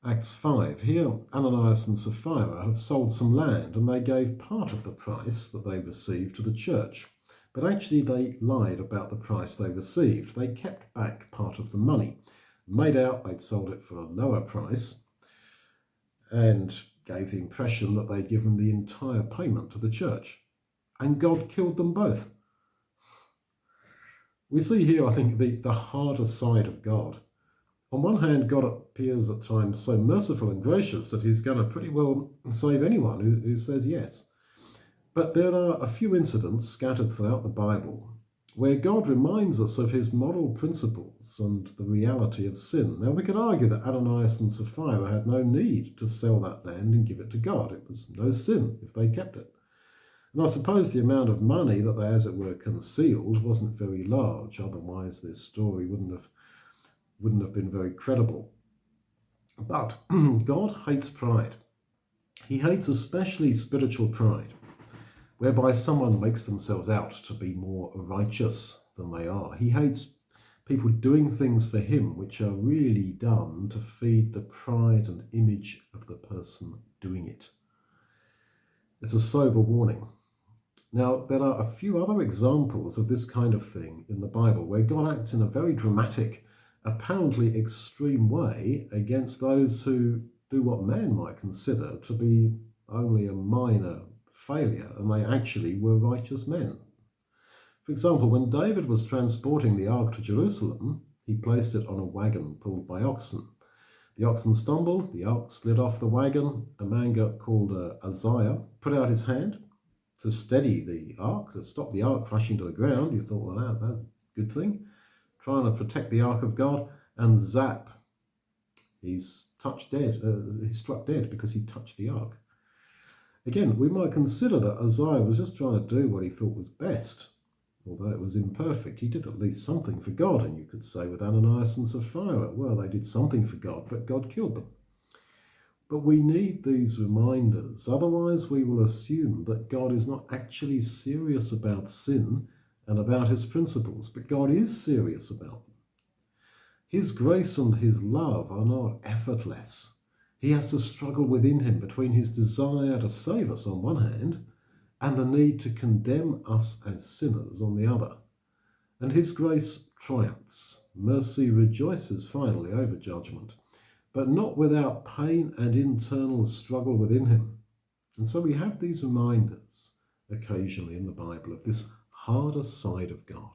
Acts 5. Here, Ananias and Sapphira have sold some land and they gave part of the price that they received to the church. But actually, they lied about the price they received. They kept back part of the money, made out they'd sold it for a lower price, and gave the impression that they'd given the entire payment to the church. And God killed them both. We see here, I think, the harder side of God. On one hand, God appears at times so merciful and gracious that he's going to pretty well save anyone who says yes. But there are a few incidents scattered throughout the Bible where God reminds us of his moral principles and the reality of sin. Now, we could argue that Ananias and Sapphira had no need to sell that land and give it to God. It was no sin if they kept it. And I suppose the amount of money that they, as it were, concealed wasn't very large. Otherwise, this story wouldn't have been very credible. But God hates pride. He hates especially spiritual pride, whereby someone makes themselves out to be more righteous than they are. He hates people doing things for him which are really done to feed the pride and image of the person doing it. It's a sober warning. Now, there are a few other examples of this kind of thing in the Bible where God acts in a very dramatic, apparently extreme way against those who do what man might consider to be only a minor failure, and they actually were righteous men. For example, when David was transporting the ark to Jerusalem, he placed it on a wagon pulled by oxen. The oxen stumbled, the ark slid off the wagon. A man called Uzziah put out his hand to steady the ark, to stop the ark crashing to the ground. You thought, well, that's a good thing. Trying to protect the ark of God, and zap, he's struck dead because he touched the ark. Again, we might consider that Uzziah was just trying to do what he thought was best. Although it was imperfect, he did at least something for God. And you could say with Ananias and Sapphira, well, they did something for God, but God killed them. But we need these reminders. Otherwise, we will assume that God is not actually serious about sin and about his principles, but God is serious about them. His grace and his love are not effortless. He has to struggle within him between his desire to save us on one hand and the need to condemn us as sinners on the other. And his grace triumphs. Mercy rejoices finally over judgment, but not without pain and internal struggle within him. And so we have these reminders occasionally in the Bible of this harder side of God.